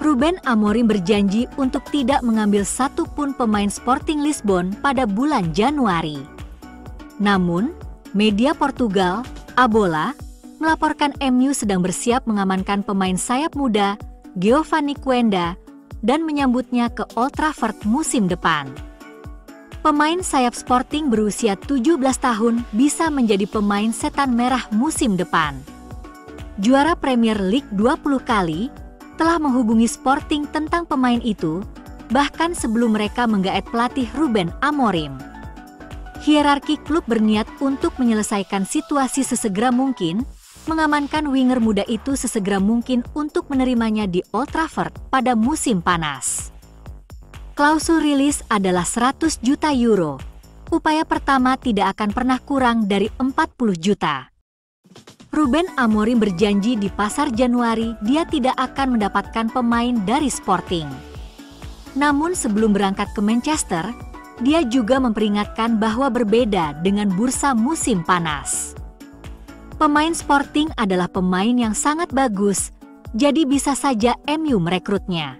Ruben Amorim berjanji untuk tidak mengambil satupun pemain Sporting Lisbon pada bulan Januari. Namun, media Portugal, A Bola, melaporkan MU sedang bersiap mengamankan pemain sayap muda, Giovanni Quenda, dan menyambutnya ke Old Trafford musim depan. Pemain sayap Sporting berusia 17 tahun bisa menjadi pemain setan merah musim depan. Juara Premier League 20 kali, telah menghubungi Sporting tentang pemain itu, bahkan sebelum mereka menggaet pelatih Ruben Amorim. Hierarki klub berniat untuk menyelesaikan situasi sesegera mungkin, mengamankan winger muda itu sesegera mungkin untuk menerimanya di Old Trafford pada musim panas. Klausul rilis adalah 100 juta euro. Upaya pertama tidak akan pernah kurang dari 40 juta. Ruben Amorim berjanji di pasar Januari dia tidak akan mendapatkan pemain dari Sporting. Namun sebelum berangkat ke Manchester, dia juga memperingatkan bahwa berbeda dengan bursa musim panas. Pemain Sporting adalah pemain yang sangat bagus, jadi bisa saja MU merekrutnya.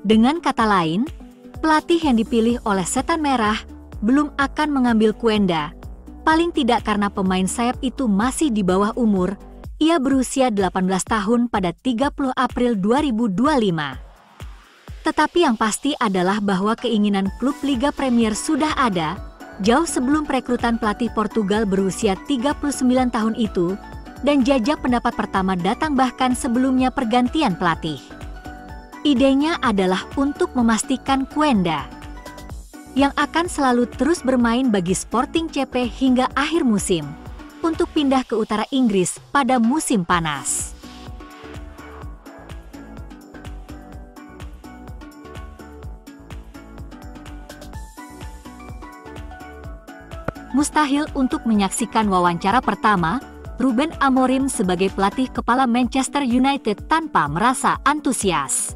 Dengan kata lain, pelatih yang dipilih oleh Setan Merah belum akan mengambil Quenda, paling tidak karena pemain sayap itu masih di bawah umur, ia berusia 18 tahun pada 30 April 2025. Tetapi yang pasti adalah bahwa keinginan klub Liga Premier sudah ada, jauh sebelum perekrutan pelatih Portugal berusia 39 tahun itu, dan jajak pendapat pertama datang bahkan sebelumnya pergantian pelatih. Idenya adalah untuk memastikan Quenda, yang akan selalu terus bermain bagi Sporting CP hingga akhir musim, untuk pindah ke utara Inggris pada musim panas. Mustahil untuk menyaksikan wawancara pertama Ruben Amorim sebagai pelatih kepala Manchester United tanpa merasa antusias.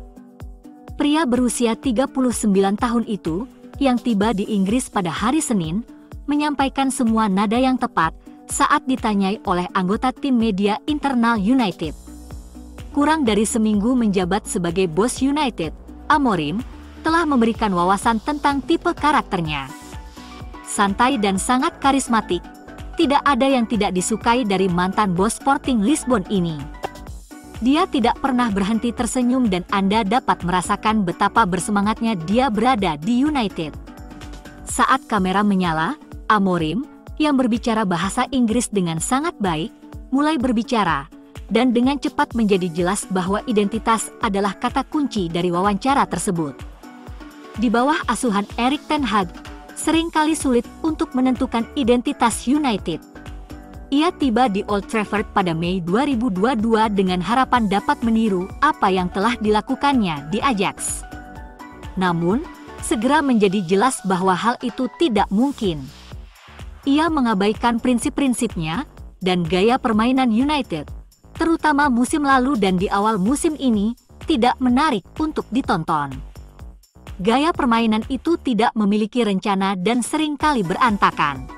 Pria berusia 39 tahun itu, yang tiba di Inggris pada hari Senin, menyampaikan semua nada yang tepat saat ditanyai oleh anggota tim media internal United. Kurang dari seminggu menjabat sebagai bos United, Amorim telah memberikan wawasan tentang tipe karakternya. Santai dan sangat karismatik, tidak ada yang tidak disukai dari mantan bos Sporting Lisbon ini. Dia tidak pernah berhenti tersenyum dan Anda dapat merasakan betapa bersemangatnya dia berada di United. Saat kamera menyala, Amorim, yang berbicara bahasa Inggris dengan sangat baik, mulai berbicara, dan dengan cepat menjadi jelas bahwa identitas adalah kata kunci dari wawancara tersebut. Di bawah asuhan Erik ten Hag, seringkali sulit untuk menentukan identitas United. Ia tiba di Old Trafford pada Mei 2022 dengan harapan dapat meniru apa yang telah dilakukannya di Ajax. Namun, segera menjadi jelas bahwa hal itu tidak mungkin. Ia mengabaikan prinsip-prinsipnya dan gaya permainan United, terutama musim lalu dan di awal musim ini, tidak menarik untuk ditonton. Gaya permainan itu tidak memiliki rencana dan seringkali berantakan.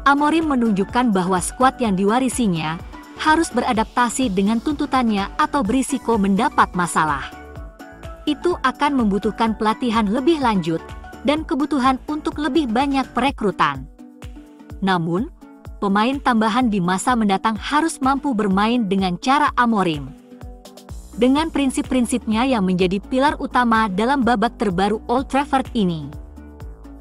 Amorim menunjukkan bahwa skuad yang diwarisinya harus beradaptasi dengan tuntutannya atau berisiko mendapat masalah. Itu akan membutuhkan pelatihan lebih lanjut dan kebutuhan untuk lebih banyak perekrutan. Namun, pemain tambahan di masa mendatang harus mampu bermain dengan cara Amorim. Dengan prinsip-prinsipnya yang menjadi pilar utama dalam babak terbaru Old Trafford ini.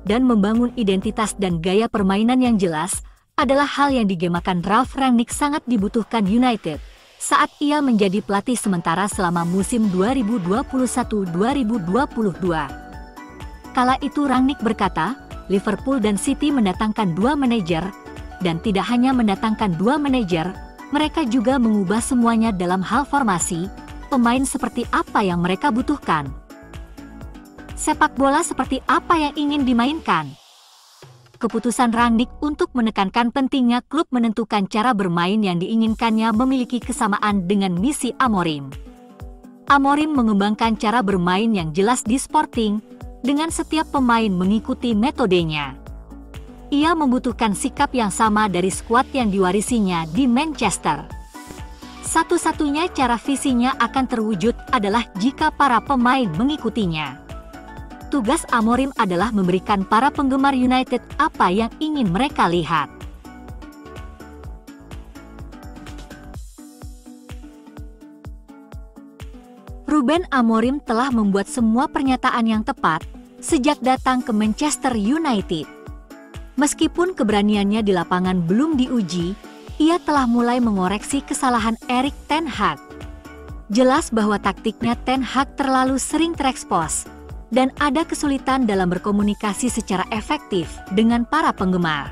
Dan membangun identitas dan gaya permainan yang jelas adalah hal yang digemakan Ralf Rangnick sangat dibutuhkan United saat ia menjadi pelatih sementara selama musim 2021-2022. Kala itu Rangnick berkata, Liverpool dan City mendatangkan 2 manajer, dan tidak hanya mendatangkan 2 manajer, mereka juga mengubah semuanya dalam hal formasi, pemain seperti apa yang mereka butuhkan. Sepak bola seperti apa yang ingin dimainkan. Keputusan Rangnick untuk menekankan pentingnya klub menentukan cara bermain yang diinginkannya memiliki kesamaan dengan misi Amorim. Amorim mengembangkan cara bermain yang jelas di Sporting, dengan setiap pemain mengikuti metodenya. Ia membutuhkan sikap yang sama dari skuad yang diwarisinya di Manchester. Satu-satunya cara visinya akan terwujud adalah jika para pemain mengikutinya. Tugas Amorim adalah memberikan para penggemar United apa yang ingin mereka lihat. Ruben Amorim telah membuat semua pernyataan yang tepat sejak datang ke Manchester United. Meskipun keberaniannya di lapangan belum diuji, ia telah mulai mengoreksi kesalahan Erik ten Hag. Jelas bahwa taktiknya Ten Hag terlalu sering terekspos, dan ada kesulitan dalam berkomunikasi secara efektif dengan para penggemar.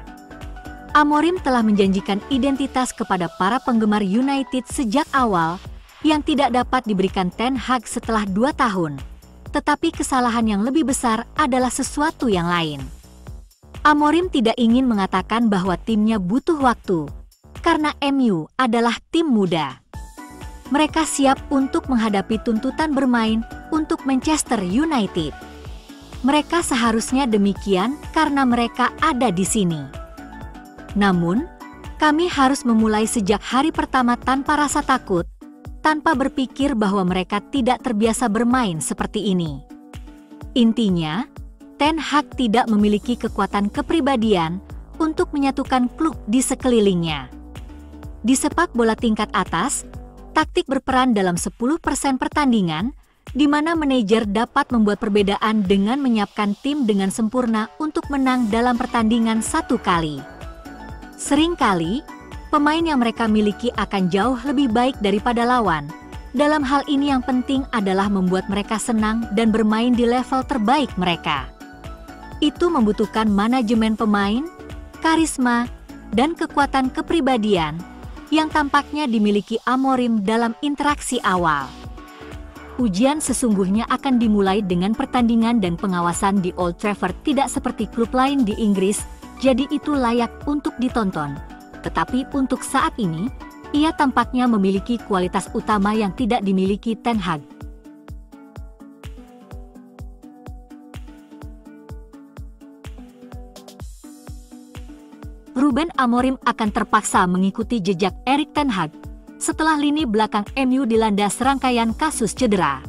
Amorim telah menjanjikan identitas kepada para penggemar United sejak awal yang tidak dapat diberikan Ten Hag setelah 2 tahun. Tetapi kesalahan yang lebih besar adalah sesuatu yang lain. Amorim tidak ingin mengatakan bahwa timnya butuh waktu, karena MU adalah tim muda. Mereka siap untuk menghadapi tuntutan bermain untuk Manchester United. Mereka seharusnya demikian karena mereka ada di sini. Namun, kami harus memulai sejak hari pertama tanpa rasa takut, tanpa berpikir bahwa mereka tidak terbiasa bermain seperti ini. Intinya, Ten Hag tidak memiliki kekuatan kepribadian untuk menyatukan klub di sekelilingnya. Di sepak bola tingkat atas, taktik berperan dalam 10% pertandingan, di mana manajer dapat membuat perbedaan dengan menyiapkan tim dengan sempurna untuk menang dalam pertandingan satu kali. Seringkali, pemain yang mereka miliki akan jauh lebih baik daripada lawan. Dalam hal ini yang penting adalah membuat mereka senang dan bermain di level terbaik mereka. Itu membutuhkan manajemen pemain, karisma, dan kekuatan kepribadian yang tampaknya dimiliki Amorim dalam interaksi awal. Ujian sesungguhnya akan dimulai dengan pertandingan dan pengawasan di Old Trafford tidak seperti klub lain di Inggris, jadi itu layak untuk ditonton. Tetapi untuk saat ini, ia tampaknya memiliki kualitas utama yang tidak dimiliki Ten Hag. Ruben Amorim akan terpaksa mengikuti jejak Erik ten Hag setelah lini belakang MU dilanda serangkaian kasus cedera.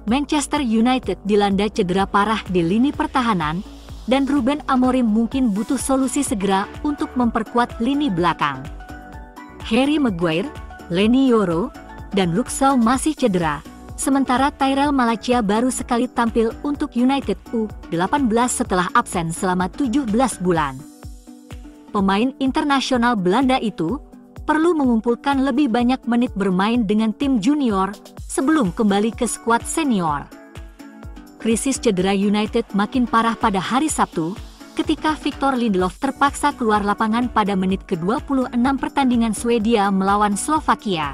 Manchester United dilanda cedera parah di lini pertahanan, dan Ruben Amorim mungkin butuh solusi segera untuk memperkuat lini belakang. Harry Maguire, Leny Yoro, dan Luke Shaw masih cedera, sementara Tyrell Malacia baru sekali tampil untuk United U18 setelah absen selama 17 bulan. Pemain internasional Belanda itu perlu mengumpulkan lebih banyak menit bermain dengan tim junior sebelum kembali ke skuad senior. Krisis cedera United makin parah pada hari Sabtu, ketika Victor Lindelof terpaksa keluar lapangan pada menit ke-26 pertandingan Swedia melawan Slovakia.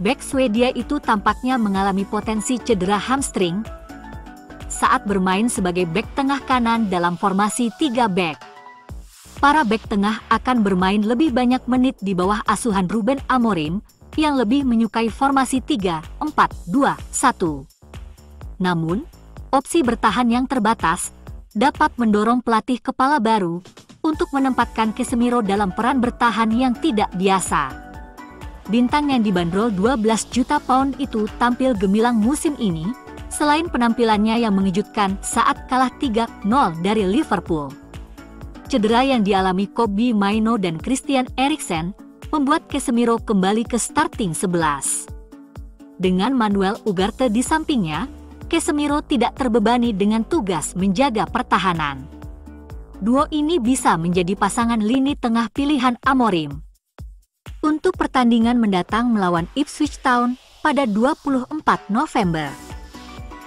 Bek Swedia itu tampaknya mengalami potensi cedera hamstring saat bermain sebagai bek tengah kanan dalam formasi 3 bek. Para bek tengah akan bermain lebih banyak menit di bawah asuhan Ruben Amorim yang lebih menyukai formasi 3-4-2-1. Namun, opsi bertahan yang terbatas dapat mendorong pelatih kepala baru untuk menempatkan Casemiro dalam peran bertahan yang tidak biasa. Bintang yang dibanderol 12 juta pound itu tampil gemilang musim ini, selain penampilannya yang mengejutkan saat kalah 3-0 dari Liverpool. Cedera yang dialami Kobbie Mainoo dan Christian Eriksen membuat Casemiro kembali ke starting 11. Dengan Manuel Ugarte di sampingnya, Casemiro tidak terbebani dengan tugas menjaga pertahanan. Duo ini bisa menjadi pasangan lini tengah pilihan Amorim untuk pertandingan mendatang melawan Ipswich Town pada 24 November.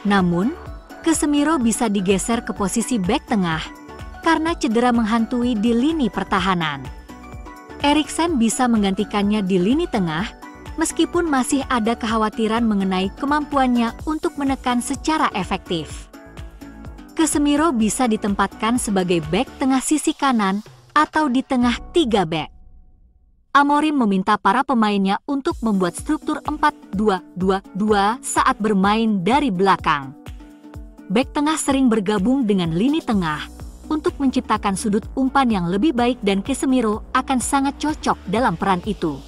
Namun, Casemiro bisa digeser ke posisi bek tengah karena cedera menghantui di lini pertahanan. Eriksen bisa menggantikannya di lini tengah, meskipun masih ada kekhawatiran mengenai kemampuannya untuk menekan secara efektif. Casemiro bisa ditempatkan sebagai bek tengah sisi kanan atau di tengah 3 bek. Amorim meminta para pemainnya untuk membuat struktur 4-2-2-2 saat bermain dari belakang. Bek tengah sering bergabung dengan lini tengah untuk menciptakan sudut umpan yang lebih baik dan Casemiro akan sangat cocok dalam peran itu.